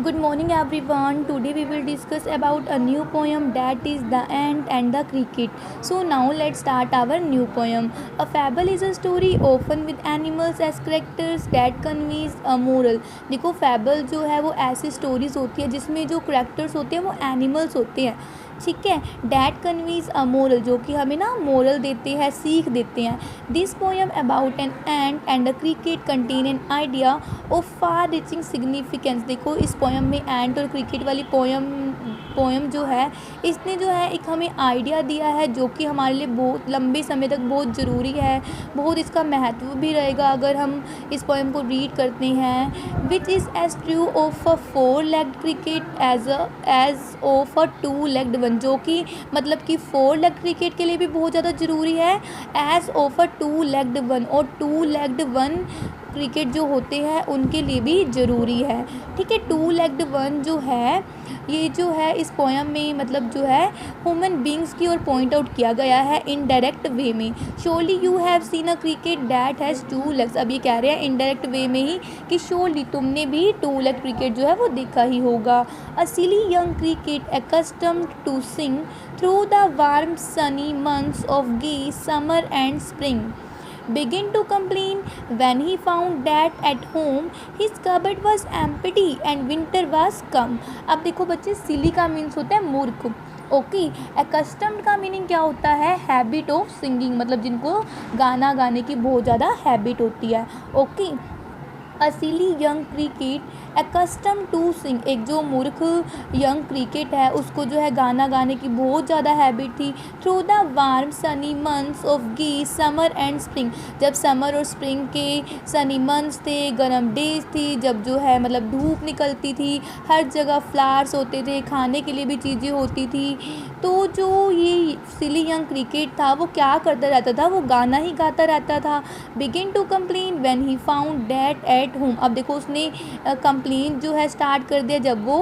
Good morning everyone. Today we will discuss about a new poem that is The Ant and the Cricket. So now let's start our new poem. A fable is a story often with animals as characters that conveys a moral. देखो fable जो है वो ऐसी stories होती है जिसमें जो characters होते हैं वो animals होते हैं, ठीक है. डैट कन्वीज अ मोरल, जो कि हमें ना मोरल देते हैं, सीख देते हैं. This poem about an and and a cricket contain an idea of far reaching significance. देखो इस पोएम में एंट और क्रिकेट वाली पोएम जो है इसने जो है एक हमें आइडिया दिया है जो कि हमारे लिए बहुत लंबे समय तक बहुत ज़रूरी है, बहुत इसका महत्व भी रहेगा अगर हम इस पोएम को रीड करते हैं. Which is as true of a 4-legged creature as of a 2-legged one, जो कि मतलब कि 4-legged क्रिकेट के लिए भी बहुत ज़्यादा ज़रूरी है as of a 2-legged one, और 2-legged वन क्रिकेट जो होते हैं उनके लिए भी ज़रूरी है, ठीक है. 2-legged वन जो है ये जो है इस पोएम में मतलब जो है ह्यूमन बींग्स की ओर पॉइंट आउट किया गया है इनडायरेक्ट वे में. Surely you have seen a cricket that has 2 legs. अब ये कह रहे हैं इनडायरेक्ट वे में ही कि श्योरली तुमने भी 2-legged क्रिकेट जो है वो देखा ही होगा. A silly young cricket accustomed to sing through the warm sunny months of gay summer and spring began to complain when he found that at home his cupboard was empty and winter was come. अब देखो बच्चे, सिली का means होता है मूर्ख, okay. एक्स्टम्ड का meaning क्या होता है? हैबिट ऑफ सिंगिंग, मतलब जिनको गाना गाने की बहुत ज़्यादा हैबिट होती है, okay. A silly young cricket accustomed to sing, एक जो मूर्ख यंग क्रिकेट है उसको जो है गाना गाने की बहुत ज़्यादा हैबिट थी. Through the warm Sunny months of गी समर एंड स्प्रिंग, जब समर और स्प्रिंग के सनी मंथ्स थे, गर्म डेज थी, जब जो है मतलब धूप निकलती थी, हर जगह फ्लावर्स होते थे, खाने के लिए भी चीज़ें होती थी. तो जो ये सिली यंग क्रिकेट था वो क्या करता रहता था? वो गाना ही गाता रहता था. Begin to complain when he found that at home. अब देखो उसने कंप्लेन जो है स्टार्ट कर दिया जब वो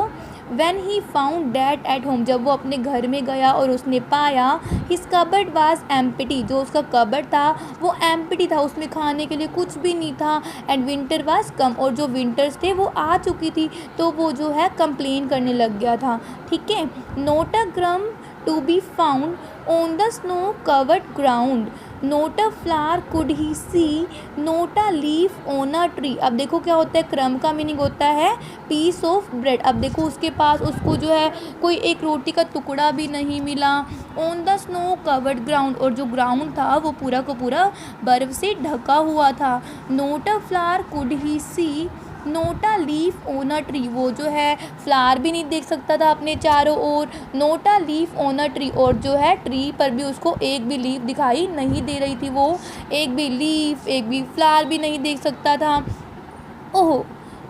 when he found that at home, जब वो अपने घर में गया और उसने पाया हिज कबर्ड वाज एम्प्टी, जो उसका कबर्ड था वो एम्प्टी था, उसमें खाने के लिए कुछ भी नहीं था. एंड विंटर वाज कम, और जो विंटर्स थे वो आ चुकी थी, तो वो जो है कंप्लेन करने लग गया था, ठीक है. Not a crumb to be found on the snow covered ground, not a flower could he see, not a leaf on a tree. अब देखो क्या होता है, क्रम का मीनिंग होता है पीस ऑफ ब्रेड. अब देखो उसके पास उसको जो है कोई एक रोटी का टुकड़ा भी नहीं मिला. On the snow covered ground, और जो ग्राउंड था वो पूरा का पूरा बर्फ़ से ढका हुआ था. Not a flower could he see, not a leaf on a tree, वो जो है फ्लावर भी नहीं देख सकता था अपने चारों ओर. Not a leaf on a tree, और जो है ट्री पर भी उसको एक भी लीफ दिखाई नहीं दे रही थी, वो एक भी लीफ एक भी फ्लावर भी नहीं देख सकता था. Oh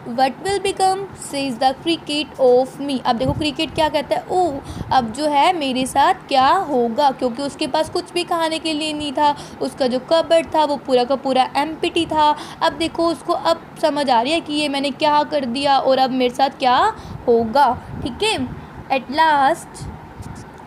what will become says the cricket of me. अब देखो क्रिकेट क्या कहता है, ओह अब जो है मेरे साथ क्या होगा, क्योंकि उसके पास कुछ भी खाने के लिए नहीं था, उसका जो कबर्ड था वो पूरा का पूरा एम्प्टी था. अब देखो उसको अब समझ आ रही है कि ये मैंने क्या कर दिया और अब मेरे साथ क्या होगा, ठीक है. At last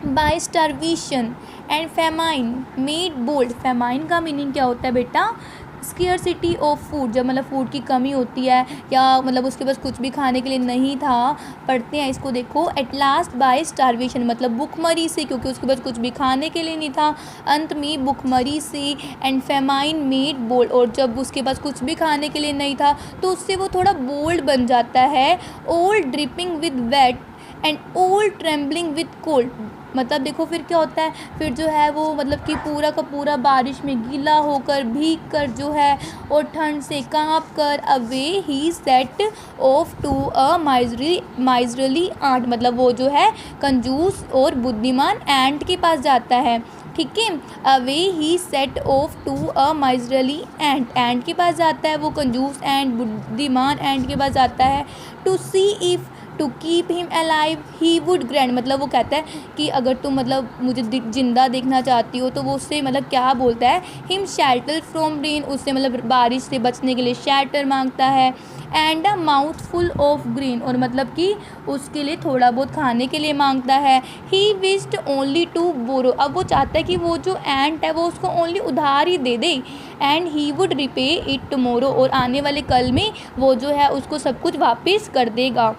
by starvation and famine made bold. Famine का मीनिंग क्या होता है बेटा? स्केयरसिटी ऑफ फूड, जब मतलब फूड की कमी होती है या मतलब उसके पास कुछ भी खाने के लिए नहीं था. पढ़ते हैं इसको, देखो. एट लास्ट बाय स्टारवेशन मतलब भुखमरी से, क्योंकि उसके पास कुछ भी खाने के लिए नहीं था, अंत में भुखमरी से. एंड फेमाइन मेड बोल्ड, और जब उसके पास कुछ भी खाने के लिए नहीं था तो उससे वो थोड़ा बोल्ड बन जाता है. All dripping with weight and all trembling with cold, मतलब देखो फिर क्या होता है, फिर जो है वो मतलब कि पूरा का पूरा बारिश में गीला होकर भीग कर जो है और ठंड से कांप कर away he set off to a miserly ant, मतलब वो जो है कंजूस और बुद्धिमान एंट के पास जाता है, ठीक है. Away he set off to a miserly ant के पास जाता है, वो कंजूस एंड बुद्धिमान एंट के पास जाता है. To see if to keep him alive he would grant, मतलब वो कहता है कि अगर तुम मतलब मुझे जिंदा देखना चाहती हो तो वो उससे मतलब क्या बोलता है, हिम शेल्टर फ्रॉम रेन, उससे मतलब बारिश से बचने के लिए शेल्टर मांगता है. And a mouth full of green, और मतलब कि उसके लिए थोड़ा बहुत खाने के लिए मांगता है. He wished only to borrow, अब वो चाहता है कि वो जो एंट है वो उसको ओनली उधार ही दे दे. And he would repay it tomorrow, और आने वाले कल में वो जो है उसको सब कुछ वापस कर देगा.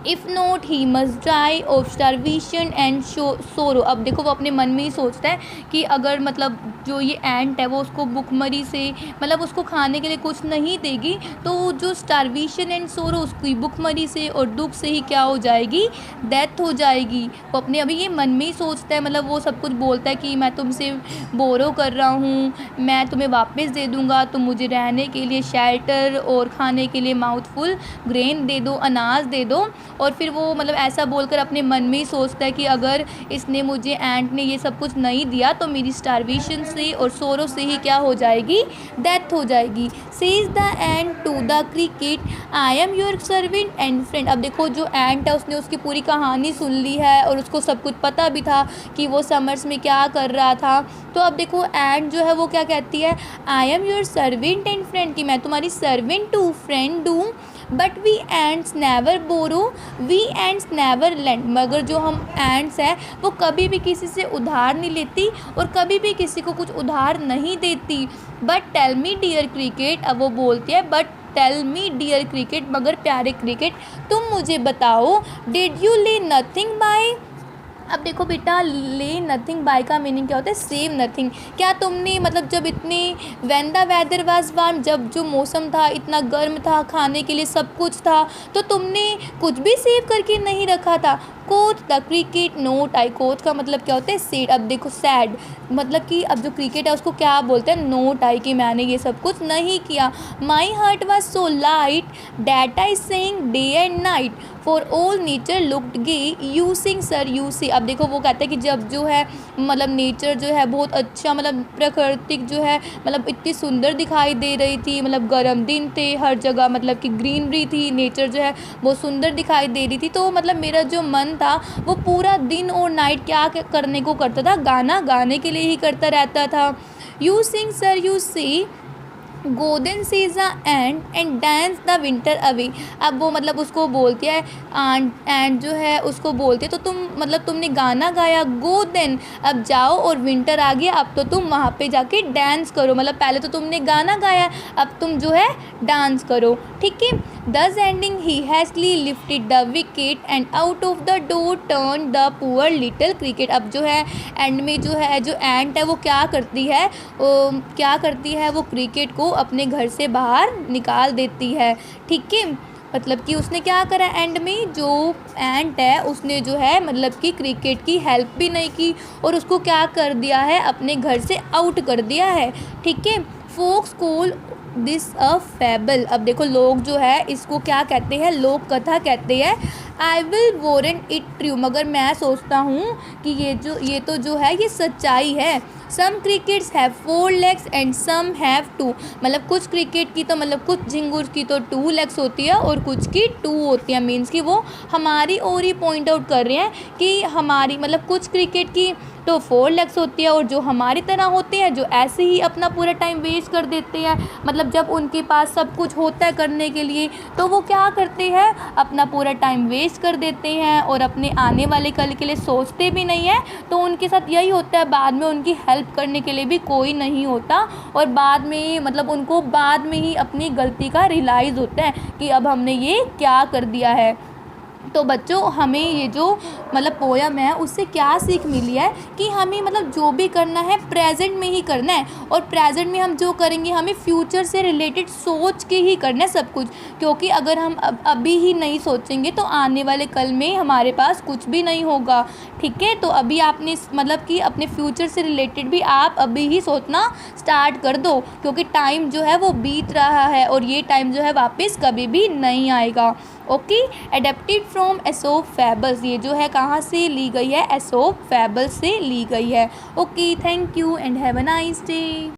If not he must die of starvation and sorrow. अब देखो वो अपने मन में ही सोचता है कि अगर मतलब जो ये एंट है वो उसको भुखमरी से मतलब उसको खाने के लिए कुछ नहीं देगी तो जो स्टारवेशन एंड सोरो उसकी भुखमरी से और दुख से ही क्या हो जाएगी, डेथ हो जाएगी। वो अपने अभी ये मन में ही सोचता है, मतलब वो सब कुछ बोलता है कि मैं तुमसे बोरो कर रहा हूँ, मैं तुम्हें वापस दे दूँगा, तुम मुझे रहने के लिए शेल्टर और खाने के लिए माउथफुल ग्रेन दे दो, अनाज दे दो। और फिर वो मतलब ऐसा बोलकर अपने मन में ही सोचता है कि अगर इसने मुझे एंट ने ये सब कुछ नहीं दिया तो मेरी स्टारवेशन से और सोरो से ही क्या हो जाएगी, डेथ हो जाएगी। Says the ant to the cricket, I am your servant and friend. अब देखो जो एंट है उसने उसकी पूरी कहानी सुन ली है और उसको सब कुछ पता भी था कि वो समर्स में क्या कर रहा था। तो अब देखो एंट जो है वो क्या कहती है, I am your servant and friend, कि मैं तुम्हारी सर्वेंट हूँ, फ्रेंड हूँ। But we ants never borrow, we ants never lend. मगर जो हम एंट्स हैं वो कभी भी किसी से उधार नहीं लेती और कभी भी किसी को कुछ उधार नहीं देती। But tell me dear cricket, अब वो बोलती है but tell me dear cricket, मगर प्यारे क्रिकेट तुम मुझे बताओ, did you lay nothing by. अब देखो बेटा, ले नथिंग बाय का मीनिंग क्या होता है, सेव नथिंग। क्या तुमने मतलब जब इतनी when the weather was warm, जब जो मौसम था इतना गर्म था, खाने के लिए सब कुछ था, तो तुमने कुछ भी सेव करके नहीं रखा था। Coach the cricket note I, coach का मतलब क्या होता है, सैड। अब देखो सैड मतलब कि अब जो क्रिकेट है उसको क्या बोलते हैं, नोट आई, कि मैंने ये सब कुछ नहीं किया। My heart was so light that I sing day and night, for all nature looked gay you sing sir you see. अब देखो वो कहते हैं कि जब जो है मतलब नेचर जो है बहुत अच्छा, मतलब प्राकृतिक जो है मतलब इतनी सुंदर दिखाई दे रही थी, मतलब गर्म दिन थे, हर जगह मतलब कि ग्रीनरी थी, नेचर जो है बहुत सुंदर दिखाई दे रही थी। तो मतलब मेरा जो मन था वो पूरा दिन और नाइट क्या करने को करता था, गाना गाने के लिए ही करता रहता था। You sing sir you see go then says and dance the winter away. अब वो मतलब उसको बोलती है एंड जो है उसको बोलती है तो तुम मतलब तुमने गाना गाया, गो देन अब जाओ और विंटर आ गया, अब तो तुम वहाँ पे जाके डांस करो। मतलब पहले तो तुमने गाना गाया, अब तुम जो है डांस करो, ठीक है। Thus ending he hastily lifted the wicket and out of the door turn the poor little cricket. अब जो है एंड में जो है जो एंट है वो क्या करती है, वो क्रिकेट को अपने घर से बाहर निकाल देती है, ठीक है। मतलब कि उसने क्या करा एंड में, जो एंट है उसने जो है मतलब कि क्रिकेट की हेल्प भी नहीं की और उसको क्या कर दिया है, अपने घर से आउट कर दिया है, ठीक है। Folks call this a fable. अब देखो लोग जो है इसको क्या कहते हैं, लोक कथा कहते हैं। I will warrant it true, मगर मैं सोचता हूँ कि ये तो जो है ये सच्चाई है। Some crickets have 4 legs and some have 2। मतलब कुछ क्रिकेट की तो मतलब कुछ झिंगुर की तो 2 legs होती है और कुछ की 2 होती है। मीन्स कि वो हमारी ओर ही पॉइंट आउट कर रहे हैं कि हमारी मतलब कुछ क्रिकेट की तो 4 legs होती है और जो हमारी तरह होते हैं जो ऐसे ही अपना पूरा टाइम वेस्ट कर देते हैं, मतलब जब उनके पास सब कुछ होता है करने के लिए तो वो क्या करते हैं, अपना पूरा टाइम वेस्ट कर देते हैं और अपने आने वाले कल के लिए सोचते भी नहीं है। तो उनके साथ यही होता है, बाद में उनकी हेल्प करने के लिए भी कोई नहीं होता और बाद में मतलब उनको बाद में ही अपनी गलती का रियलाइज़ होता है कि अब हमने ये क्या कर दिया है। तो बच्चों हमें ये जो मतलब पोयम है उससे क्या सीख मिली है कि हमें मतलब जो भी करना है प्रेजेंट में ही करना है और प्रेजेंट में हम जो करेंगे हमें फ्यूचर से रिलेटेड सोच के ही करना है सब कुछ, क्योंकि अगर हम अभी ही नहीं सोचेंगे तो आने वाले कल में हमारे पास कुछ भी नहीं होगा, ठीक है। तो अभी आपने मतलब कि अपने फ्यूचर से रिलेटेड भी आप अभी ही सोचना स्टार्ट कर दो, क्योंकि टाइम जो है वो बीत रहा है और ये टाइम जो है वापस कभी भी नहीं आएगा। ओके, एडेप्टेड फ्रॉम एसोप फैबल्स, ये जो है कहाँ से ली गई है, एसोप फैबल्स से ली गई है। Okay, thank you and have a nice day.